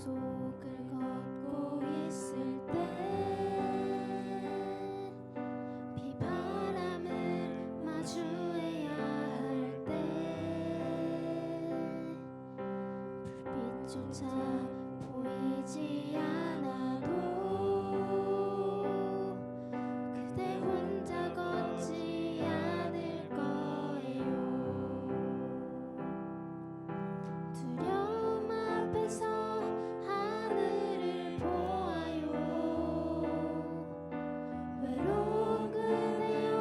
속을 걷고 있을 때 비바람을 마주해야 할 때 불빛조차 보이지 않아도 그대 혼자 걷지 않을 거예요. 두려움 앞에서 하늘을 보아요. 외로운 그대여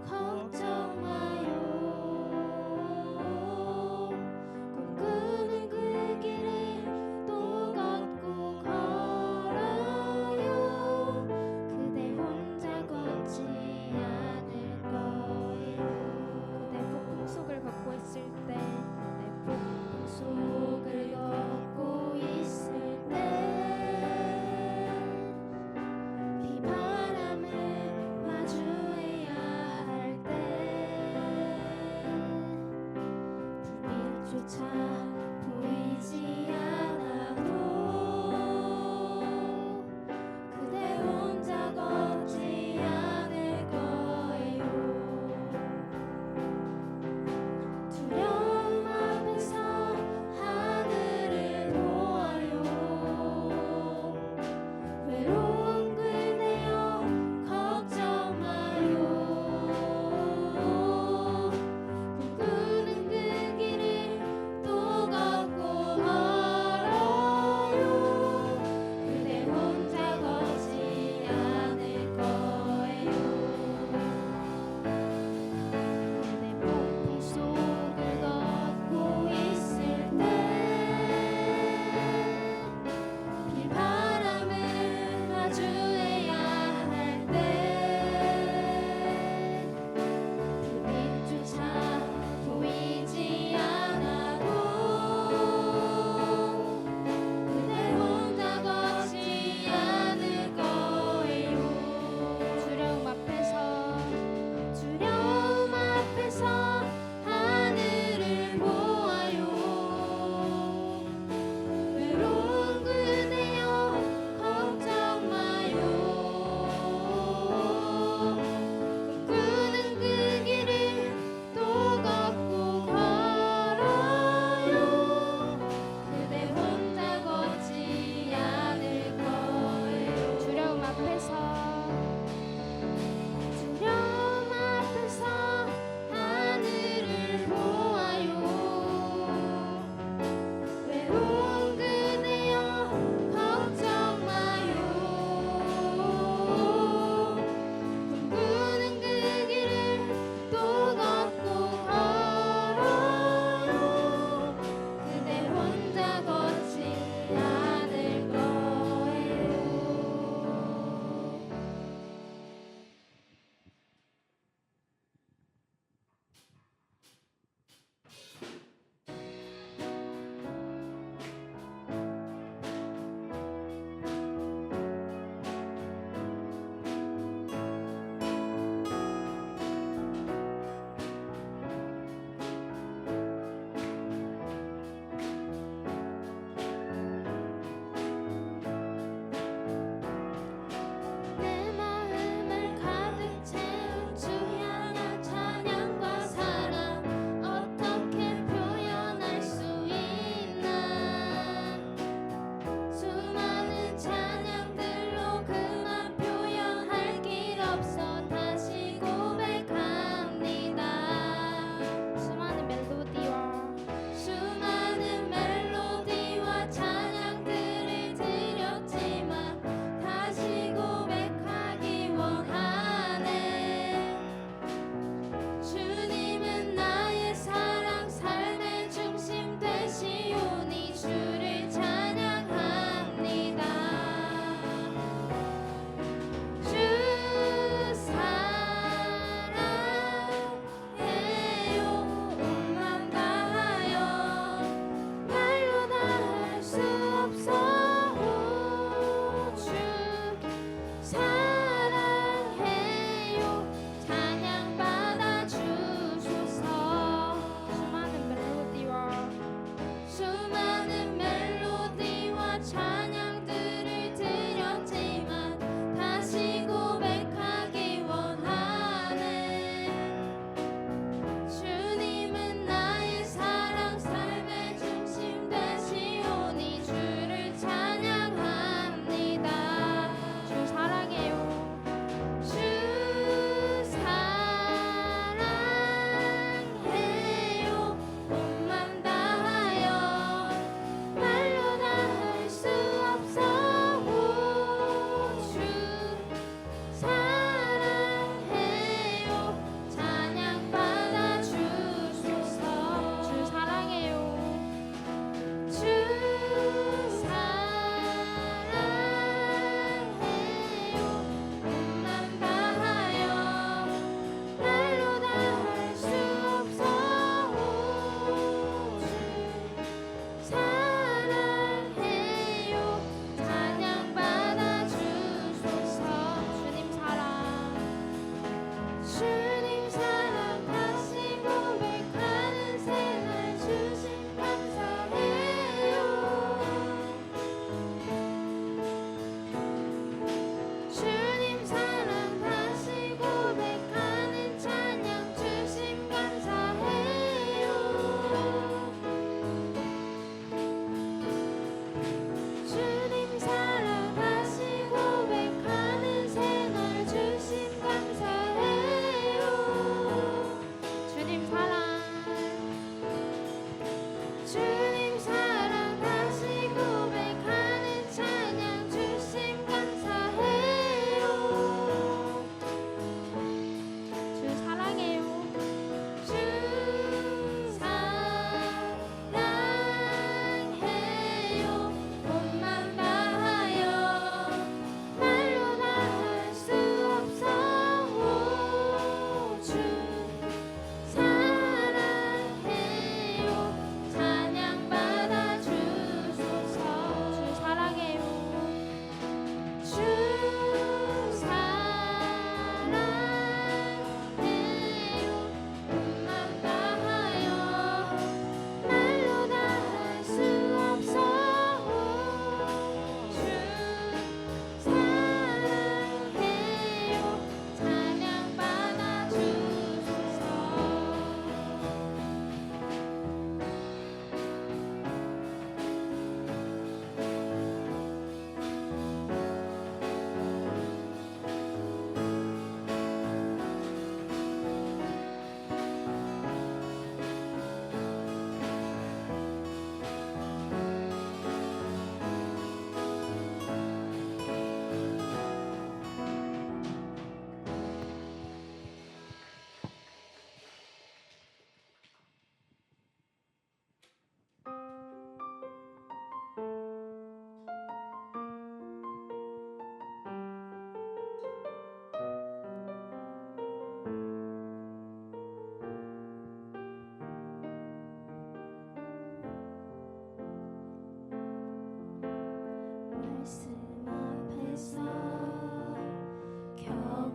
걱정 마요. 꿈꾸는 그 길을 또 걷고 걸어요. 그대 혼자 걷지 않을 거예요. 그대 폭풍 속을 걷고 있을 때 폭풍 속을 걷고 있을 때 비바람을 마주해야 할 때 불빛조차 보이지 않아도 그대 혼자 걷지 않을 거예요. 두려움 앞에서 하늘을 보아요. 외로운 그대여 걱정 마요. 꿈꾸는 그 길을 또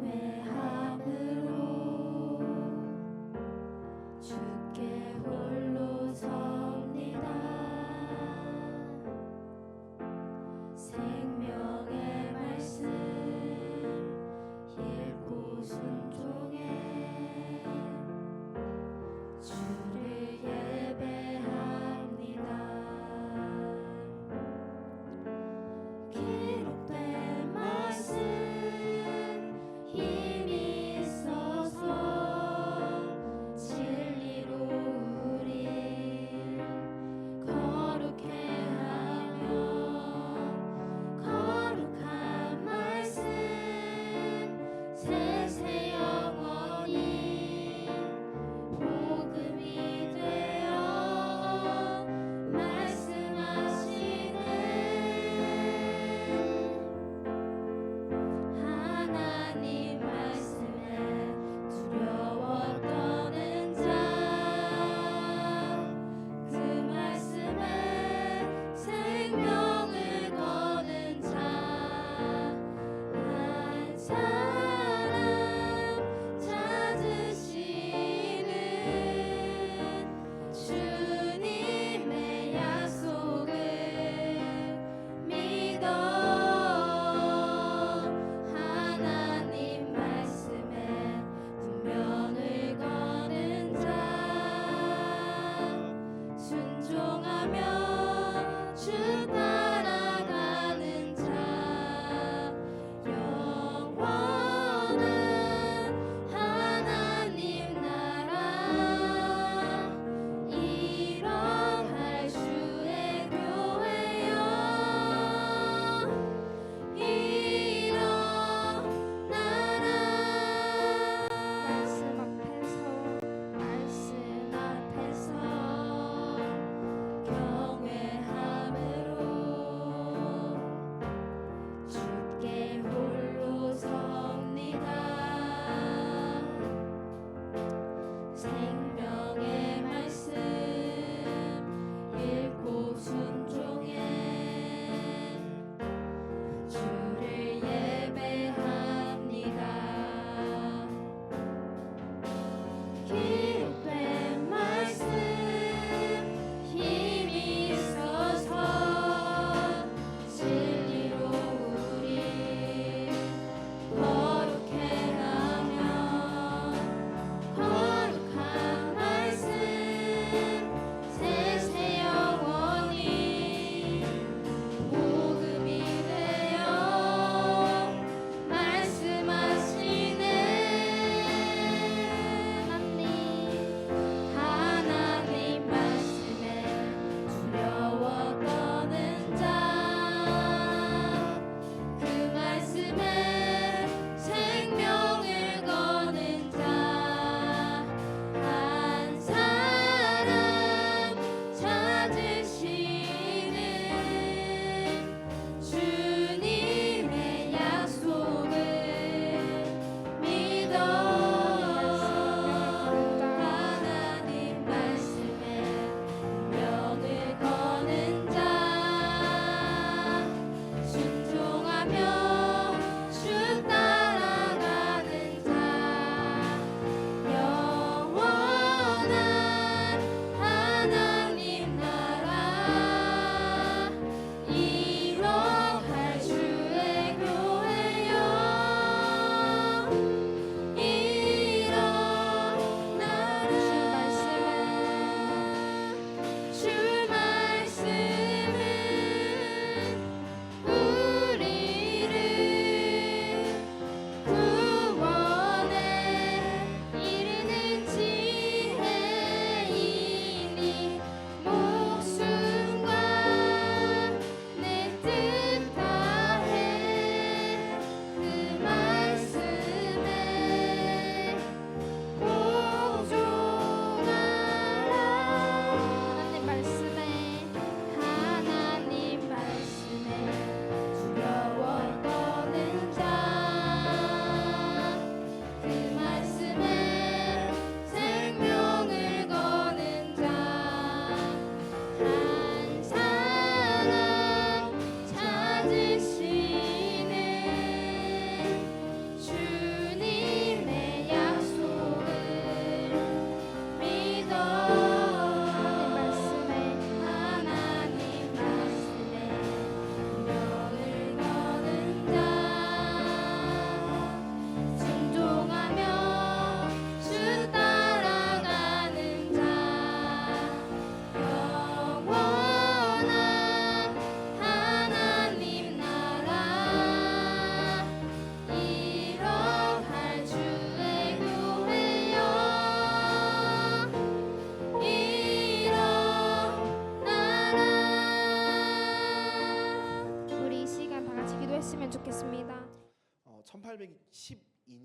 예배함으로 주께 홀로 섭니다. 생명의 말씀 읽고 순종해 주를 예배합니다. 기록된 말씀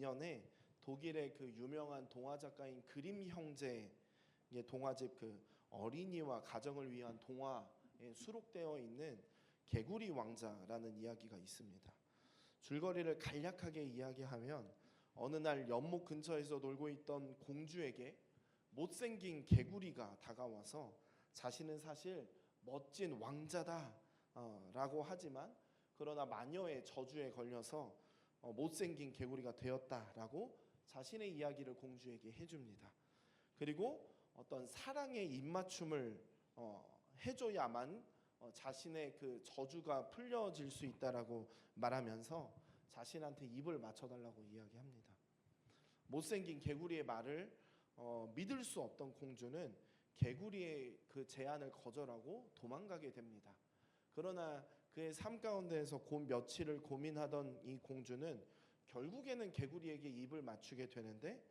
12년에 독일의 그 유명한 동화 작가인 그림 형제의 동화집 그 어린이와 가정을 위한 동화에 수록되어 있는 개구리 왕자라는 이야기가 있습니다. 줄거리를 간략하게 이야기하면 어느 날 연못 근처에서 놀고 있던 공주에게 못생긴 개구리가 다가와서 자신은 사실 멋진 왕자다 라고 하지만 그러나 마녀의 저주에 걸려서 못생긴 개구리가 되었다라고 자신의 이야기를 공주에게 해줍니다. 그리고 어떤 사랑의 입맞춤을 해줘야만 자신의 그 저주가 풀려질 수 있다라고 말하면서 자신한테 입을 맞춰달라고 이야기합니다. 못생긴 개구리의 말을 믿을 수 없던 공주는 개구리의 그 제안을 거절하고 도망가게 됩니다. 그러나 그의 삶 가운데에서 며칠을 고민하던 이 공주는 결국에는 개구리에게 입을 맞추게 되는데,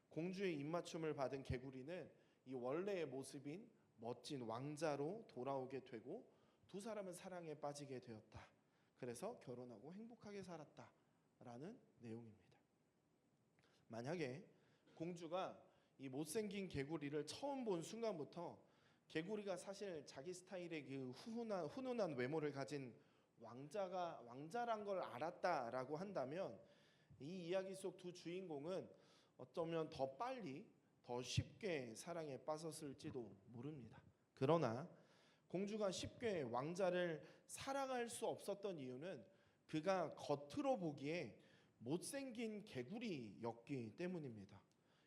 공주의 입맞춤을 받은 개구리는 이 원래의 모습인 멋진 왕자로 돌아오게 되고 두 사람은 사랑에 빠지게 되었다. 그래서 결혼하고 행복하게 살았다라는 내용입니다. 만약에 공주가 이 못생긴 개구리를 처음 본 순간부터 개구리가 사실 자기 스타일의 그 훈훈한 외모를 가진 왕자란 걸 알았다라고 한다면 이 이야기 속 두 주인공은 어쩌면 더 빨리 더 쉽게 사랑에 빠졌을지도 모릅니다. 그러나 공주가 쉽게 왕자를 사랑할 수 없었던 이유는 그가 겉으로 보기에 못생긴 개구리였기 때문입니다.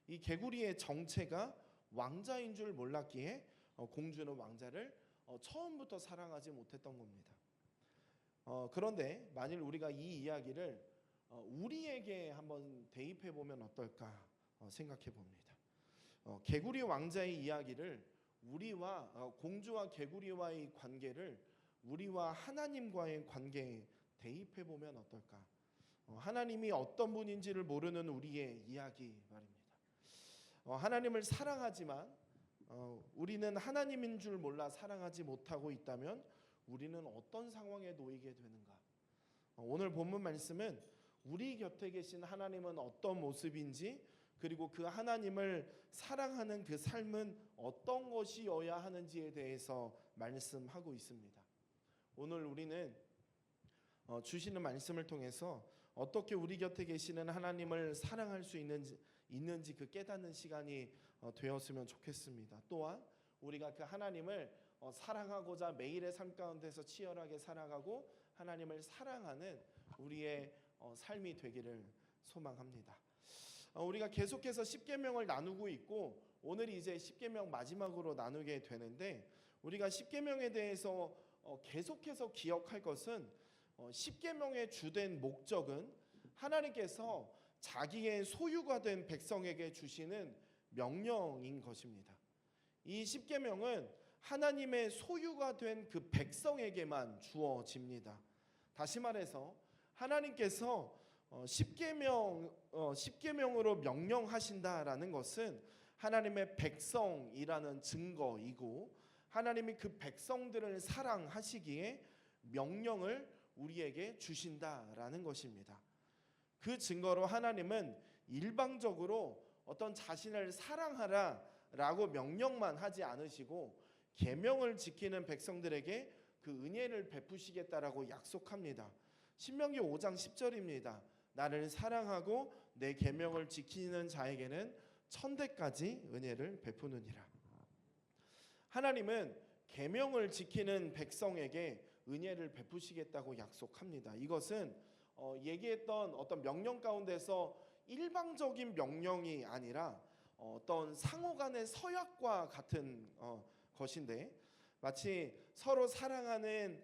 이 개구리의 정체가 왕자인 줄 몰랐기에 공주는 왕자를 처음부터 사랑하지 못했던 겁니다. 그런데 만일 우리가 이 이야기를 우리에게 한번 대입해 보면 어떨까 생각해 봅니다. 개구리 왕자의 이야기를 공주와 개구리와의 관계를 우리와 하나님과의 관계에 대입해 보면 어떨까? 하나님이 어떤 분인지를 모르는 우리의 이야기 말입니다. 하나님을 사랑하지만 우리는 하나님인 줄 몰라 사랑하지 못하고 있다면 우리는 어떤 상황에 놓이게 되는가? 오늘 본문 말씀은 우리 곁에 계신 하나님은 어떤 모습인지, 그리고 그 하나님을 사랑하는 그 삶은 어떤 것이어야 하는지에 대해서 말씀하고 있습니다. 오늘 우리는 주시는 말씀을 통해서 어떻게 우리 곁에 계시는 하나님을 사랑할 수 있는지 그 깨닫는 시간이 되었으면 좋겠습니다. 또한 우리가 그 하나님을 사랑하고자 매일의 삶 가운데서 치열하게 살아가고 하나님을 사랑하는 우리의 삶이 되기를 소망합니다. 우리가 계속해서 십계명을 나누고 있고 오늘이 이제 십계명 마지막으로 나누게 되는데, 우리가 십계명에 대해서 계속해서 기억할 것은 십계명의 주된 목적은 하나님께서 자기의 소유가 된 백성에게 주시는 명령인 것입니다. 이 십계명은 하나님의 소유가 된 그 백성에게만 주어집니다. 다시 말해서 하나님께서 십계명으로 명령하신다라는 것은 하나님의 백성이라는 증거이고, 하나님이 그 백성들을 사랑하시기에 명령을 우리에게 주신다라는 것입니다. 그 증거로 하나님은 일방적으로 어떤 자신을 사랑하라라고 명령만 하지 않으시고 계명을 지키는 백성들에게 그 은혜를 베푸시겠다라고 약속합니다. 신명기 5장 10절입니다. 나를 사랑하고 내 계명을 지키는 자에게는 천대까지 은혜를 베푸느니라. 하나님은 계명을 지키는 백성에게 은혜를 베푸시겠다고 약속합니다. 이것은 얘기했던 어떤 명령 가운데서 일방적인 명령이 아니라 어떤 상호 간의 서약과 같은 것인데, 마치 서로 사랑하는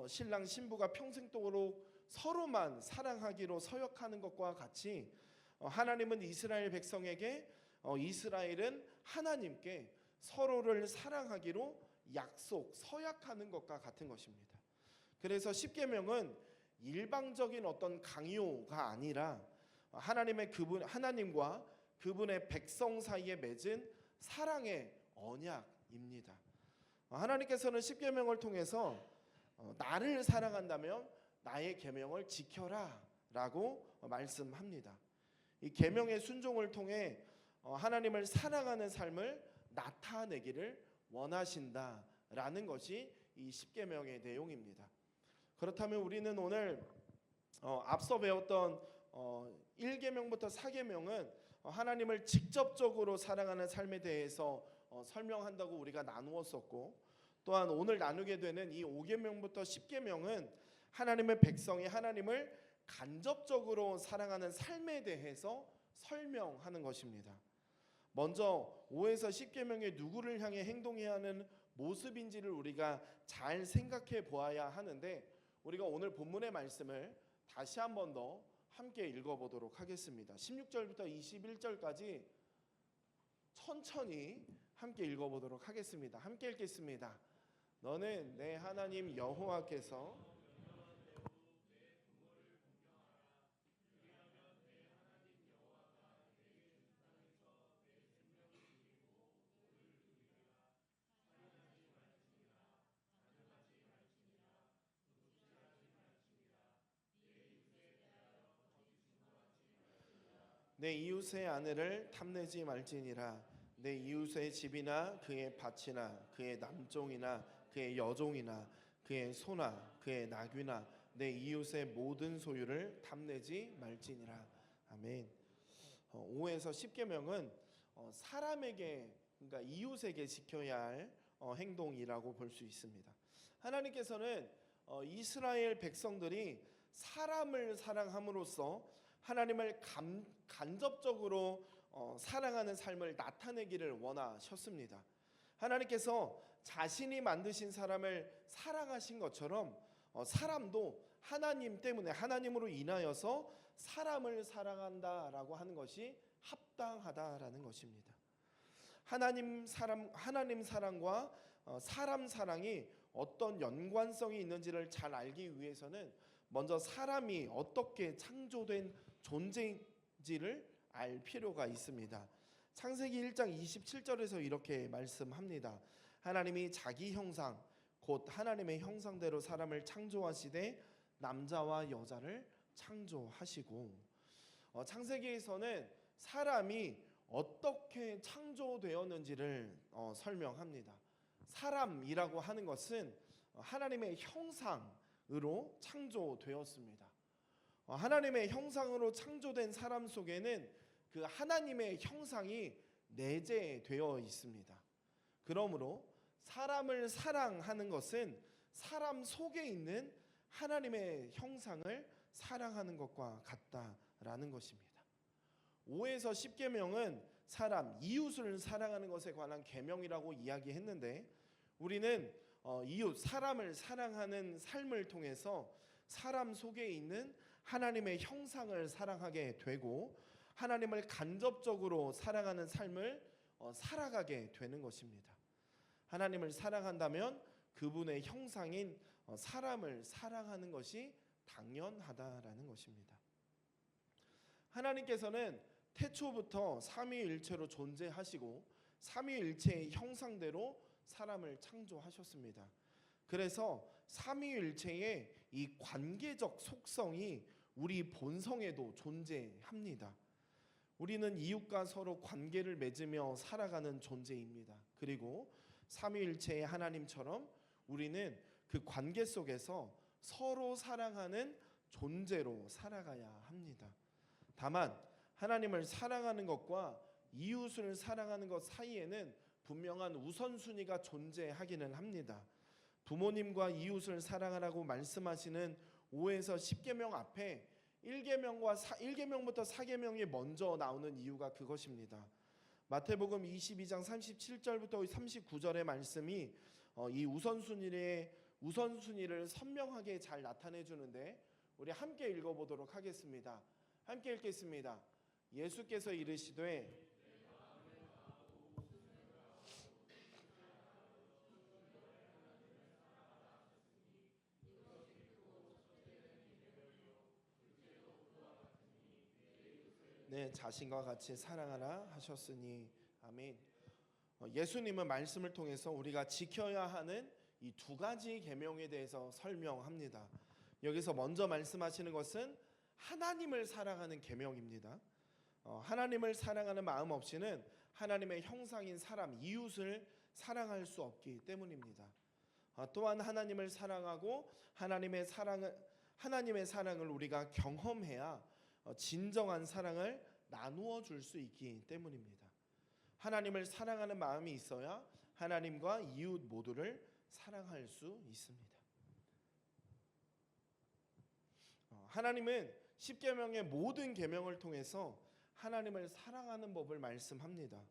신랑 신부가 평생도록 서로만 사랑하기로 서약하는 것과 같이 하나님은 이스라엘 백성에게 이스라엘은 하나님께 서로를 사랑하기로 서약하는 것과 같은 것입니다. 그래서 십계명은 일방적인 어떤 강요가 아니라 하나님과 그분의 백성 사이에 맺은 사랑의 언약입니다. 하나님께서는 십계명을 통해서 나를 사랑한다면 나의 계명을 지켜라 라고 말씀합니다. 이 계명의 순종을 통해 하나님을 사랑하는 삶을 나타내기를 원하신다라는 것이 이 십계명의 내용입니다. 그렇다면 우리는 오늘 앞서 배웠던 1계명부터 4계명은 하나님을 직접적으로 사랑하는 삶에 대해서 설명한다고 우리가 나누었었고, 또한 오늘 나누게 되는 이 5계명부터 10계명은 하나님의 백성이 하나님을 간접적으로 사랑하는 삶에 대해서 설명하는 것입니다. 먼저 5에서 10계명의 누구를 향해 행동해야 하는 모습인지를 우리가 잘 생각해 보아야 하는데, 우리가 오늘 본문의 말씀을 다시 한 번 더 함께 읽어보도록 하겠습니다. 16절부터 21절까지 천천히 함께 읽어보도록 하겠습니다. 함께 읽겠습니다. 너는 내 하나님 여호와께서 내 이웃의 아내를 탐내지 말지니라. 내 이웃의 집이나 그의 밭이나 그의 남종이나 그의 여종이나 그의 소나 그의 나귀나 내 이웃의 모든 소유를 탐내지 말지니라. 아멘. 5에서 10계명은 사람에게, 그러니까 이웃에게 지켜야 할 행동이라고 볼 수 있습니다. 하나님께서는 이스라엘 백성들이 사람을 사랑함으로써 하나님을 간접적으로 사랑하는 삶을 나타내기를 원하셨습니다. 하나님께서 자신이 만드신 사람을 사랑하신 것처럼 사람도 하나님 때문에, 하나님으로 인하여서 사람을 사랑한다라고 하는 것이 합당하다라는 것입니다. 하나님 사랑과 사람 사랑이 어떤 연관성이 있는지를 잘 알기 위해서는 먼저 사람이 어떻게 창조된 존재인지를 알 필요가 있습니다. 창세기 1장 27절에서 이렇게 말씀합니다. 하나님이 자기 형상 곧 하나님의 형상대로 사람을 창조하시되 남자와 여자를 창조하시고, 창세기에서는 사람이 어떻게 창조되었는지를 설명합니다. 사람이라고 하는 것은 하나님의 형상으로 창조되었습니다. 하나님의 형상으로 창조된 사람 속에는 그 하나님의 형상이 내재되어 있습니다. 그러므로 사람을 사랑하는 것은 사람 속에 있는 하나님의 형상을 사랑하는 것과 같다라는 것입니다. 5에서 10계명은 사람, 이웃을 사랑하는 것에 관한 계명이라고 이야기했는데, 우리는 이웃, 사람을 사랑하는 삶을 통해서 사람 속에 있는 하나님의 형상을 사랑하게 되고 하나님을 간접적으로 사랑하는 삶을 살아가게 되는 것입니다. 하나님을 사랑한다면 그분의 형상인 사람을 사랑하는 것이 당연하다라는 것입니다. 하나님께서는 태초부터 삼위일체로 존재하시고 삼위일체의 형상대로 사람을 창조하셨습니다. 그래서 삼위일체의 이 관계적 속성이 우리 본성에도 존재합니다. 우리는 이웃과 서로 관계를 맺으며 살아가는 존재입니다. 그리고 삼위일체의 하나님처럼 우리는 그 관계 속에서 서로 사랑하는 존재로 살아가야 합니다. 다만 하나님을 사랑하는 것과 이웃을 사랑하는 것 사이에는 분명한 우선순위가 존재하기는 합니다. 부모님과 이웃을 사랑하라고 말씀하시는 5에서 10계명 앞에 1계명부터 4계명이 먼저 나오는 이유가 그것입니다. 마태복음 22장 37절부터 39절의 말씀이 이 우선순위를 선명하게 잘 나타내 주는데, 우리 함께 읽어보도록 하겠습니다. 함께 읽겠습니다. 예수께서 이르시되 내 자신과 같이 사랑하라 하셨으니. 아멘. 예수님은 말씀을 통해서 우리가 지켜야 하는 이 두 가지 계명에 대해서 설명합니다. 여기서 먼저 말씀하시는 것은 하나님을 사랑하는 계명입니다. 하나님을 사랑하는 마음 없이는 하나님의 형상인 사람, 이웃을 사랑할 수 없기 때문입니다. 또한 하나님을 사랑하고 하나님의 사랑을 우리가 경험해야 진정한 사랑을 나누어 줄 수 있기 때문입니다. 하나님을 사랑하는 마음이 있어야 하나님과 이웃 모두를 사랑할 수 있습니다. 하나님은 십계명의 모든 계명을 통해서 하나님을 사랑하는 법을 말씀합니다.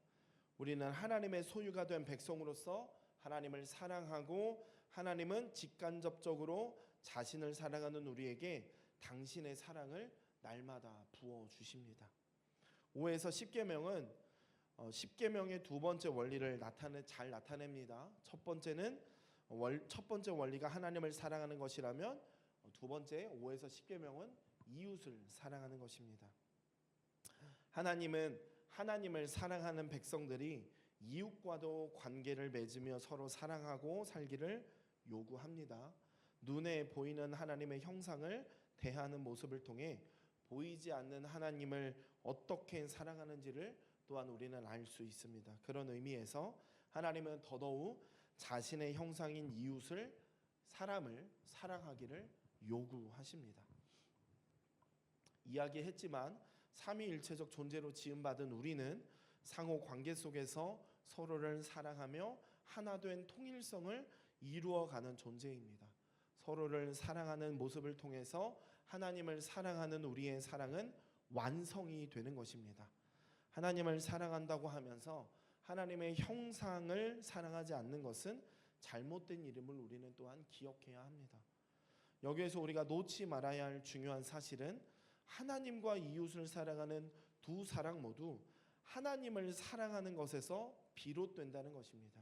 우리는 하나님의 소유가 된 백성으로서 하나님을 사랑하고 하나님은 직간접적으로 자신을 사랑하는 우리에게 당신의 사랑을 날마다 부어 주십니다. 5에서 10계명은 10계명의 두 번째 원리를 잘 나타냅니다. 첫 번째 원리가 하나님을 사랑하는 것이라면 두 번째 5에서 10계명은 이웃을 사랑하는 것입니다. 하나님은 하나님을 사랑하는 백성들이 이웃과도 관계를 맺으며 서로 사랑하고 살기를 요구합니다. 눈에 보이는 하나님의 형상을 대하는 모습을 통해 보이지 않는 하나님을 어떻게 사랑하는지를 또한 우리는 알 수 있습니다. 그런 의미에서 하나님은 더더욱 자신의 형상인 이웃을 사람을 사랑하기를 요구하십니다. 이야기했지만 삼위일체적 존재로 지음받은 우리는 상호 관계 속에서 서로를 사랑하며 하나 된 통일성을 이루어가는 존재입니다. 서로를 사랑하는 모습을 통해서 하나님을 사랑하는 우리의 사랑은 완성이 되는 것입니다. 하나님을 사랑한다고 하면서 하나님의 형상을 사랑하지 않는 것은 잘못된 일임을 우리는 또한 기억해야 합니다. 여기에서 우리가 놓지 말아야 할 중요한 사실은 하나님과 이웃을 사랑하는 두 사랑 모두 하나님을 사랑하는 것에서 비롯된다는 것입니다.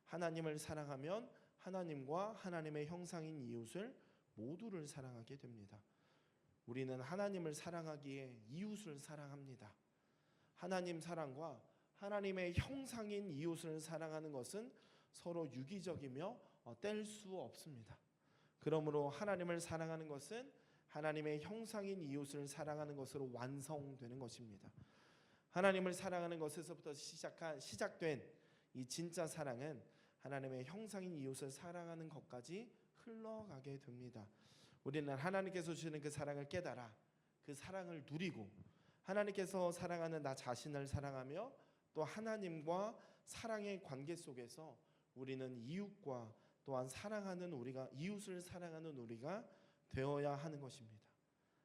하나님을 사랑하면 하나님과 하나님의 형상인 이웃을 모두를 사랑하게 됩니다. 우리는 하나님을 사랑하기에 이웃을 사랑합니다. 하나님 사랑과 하나님의 형상인 이웃을 사랑하는 것은 서로 유기적이며 뗄 수 없습니다. 그러므로 하나님을 사랑하는 것은 하나님의 형상인 이웃을 사랑하는 것으로 완성되는 것입니다. 하나님을 사랑하는 것에서부터 시작된 이 진짜 사랑은 하나님의 형상인 이웃을 사랑하는 것까지 흘러가게 됩니다. 우리는 하나님께서 주시는 그 사랑을 깨달아 그 사랑을 누리고 하나님께서 사랑하는 나 자신을 사랑하며 또 하나님과 사랑의 관계 속에서 우리는 이웃과 또한 이웃을 사랑하는 우리가 되어야 하는 것입니다.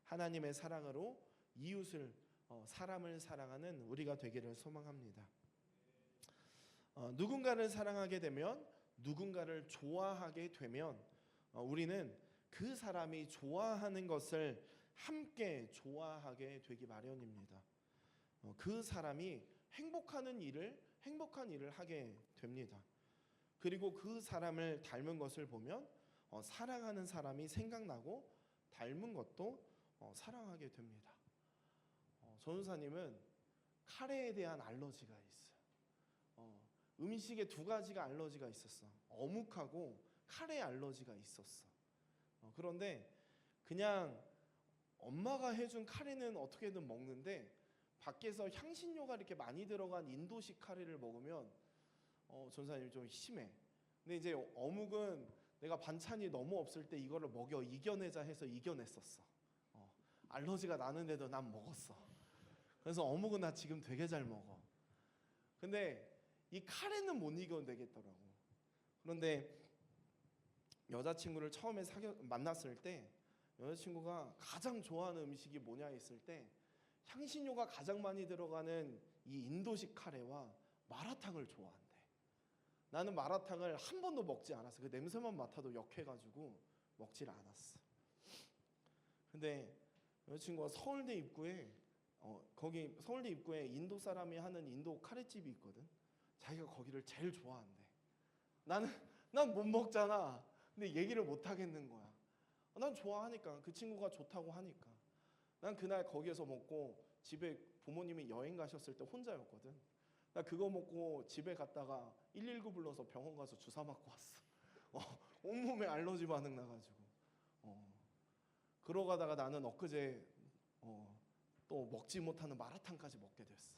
하나님의 사랑으로 이웃을 사람을 사랑하는 우리가 되기를 소망합니다. 누군가를 사랑하게 되면 누군가를 좋아하게 되면 우리는 그 사람이 좋아하는 것을 함께 좋아하게 되기 마련입니다. 그 사람이 행복한 일을 하게 됩니다. 그리고 그 사람을 닮은 것을 보면 사랑하는 사람이 생각나고 닮은 것도 사랑하게 됩니다. 전우사님은 카레에 대한 알러지가 있어요. 음식에 두 가지가 알러지가 있었어. 어묵하고 카레 알러지가 있었어. 그런데 그냥 엄마가 해준 카레는 어떻게든 먹는데 밖에서 향신료가 이렇게 많이 들어간 인도식 카레를 먹으면 전사님이 좀 심해. 근데 이제 어묵은 내가 반찬이 너무 없을 때 이거를 먹여 이겨내자 해서 이겨냈었어. 알러지가 나는데도 난 먹었어. 그래서 어묵은 나 지금 되게 잘 먹어. 근데 이 카레는 못 이겨내겠더라고. 그런데 여자친구를 처음에 만났을 때 여자친구가 가장 좋아하는 음식이 뭐냐 했을 때 향신료가 가장 많이 들어가는 이 인도식 카레와 마라탕을 좋아한대. 나는 마라탕을 한 번도 먹지 않았어. 그 냄새만 맡아도 역해가지고 먹질 않았어. 근데 여자친구가 서울대 입구에 서울대 입구에 인도 사람이 하는 인도 카레집이 있거든. 자기가 거기를 제일 좋아한대. 난 못 먹잖아. 근데 얘기를 못 하겠는 거야. 난 좋아하니까, 그 친구가 좋다고 하니까. 난 그날 거기에서 먹고 집에 부모님이 여행 가셨을 때 혼자였거든. 나 그거 먹고 집에 갔다가 119 불러서 병원 가서 주사 맞고 왔어. 온몸에 알러지 반응 나가지고. 그러다가 나는 엊그제 또 먹지 못하는 마라탕까지 먹게 됐어.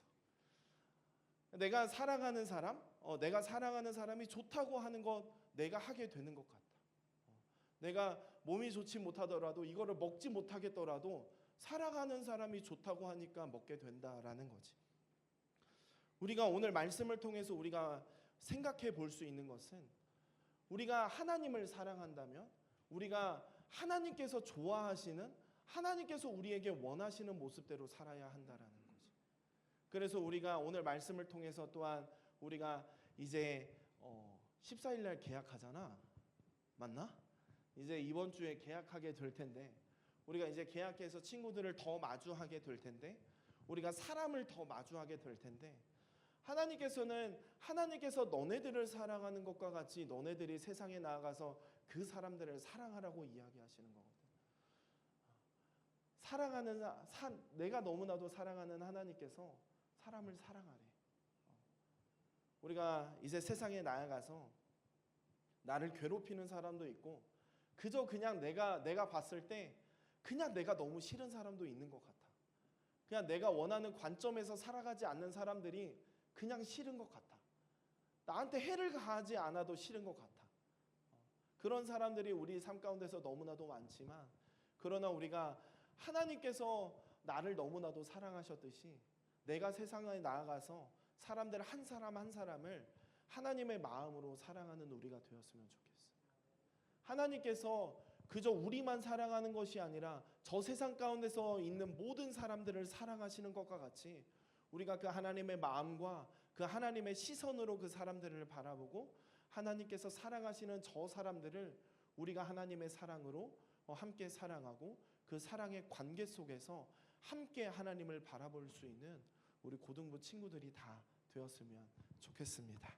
내가 사랑하는 사람, 내가 사랑하는 사람이 좋다고 하는 것 내가 하게 되는 것 같아. 내가 몸이 좋지 못하더라도 이거를 먹지 못하겠더라도 사랑하는 사람이 좋다고 하니까 먹게 된다라는 거지. 우리가 오늘 말씀을 통해서 우리가 생각해 볼 수 있는 것은 우리가 하나님을 사랑한다면 우리가 하나님께서 좋아하시는 하나님께서 우리에게 원하시는 모습대로 살아야 한다라는 거지. 그래서 우리가 오늘 말씀을 통해서 또한 우리가 이제 14일 날 계약하잖아. 맞나? 이제 이번 주에 계약하게 될 텐데 우리가 이제 계약해서 친구들을 더 마주하게 될 텐데 우리가 사람을 더 마주하게 될 텐데 하나님께서 너네들을 사랑하는 것과 같이 너네들이 세상에 나아가서 그 사람들을 사랑하라고 이야기하시는 거거든. 내가 너무나도 사랑하는 하나님께서 사람을 사랑하래. 우리가 이제 세상에 나아가서 나를 괴롭히는 사람도 있고 그저 그냥 내가 봤을 때 그냥 내가 너무 싫은 사람도 있는 것 같아. 그냥 내가 원하는 관점에서 살아가지 않는 사람들이 그냥 싫은 것 같아. 나한테 해를 가하지 않아도 싫은 것 같아. 그런 사람들이 우리 삶 가운데서 너무나도 많지만 그러나 우리가 하나님께서 나를 너무나도 사랑하셨듯이 내가 세상에 나아가서 사람들 한 사람 한 사람을 하나님의 마음으로 사랑하는 우리가 되었으면 좋겠어요. 하나님께서 그저 우리만 사랑하는 것이 아니라 저 세상 가운데서 있는 모든 사람들을 사랑하시는 것과 같이 우리가 그 하나님의 마음과 그 하나님의 시선으로 그 사람들을 바라보고 하나님께서 사랑하시는 저 사람들을 우리가 하나님의 사랑으로 함께 사랑하고 그 사랑의 관계 속에서 함께 하나님을 바라볼 수 있는 우리 고등부 친구들이 다 되었으면 좋겠습니다.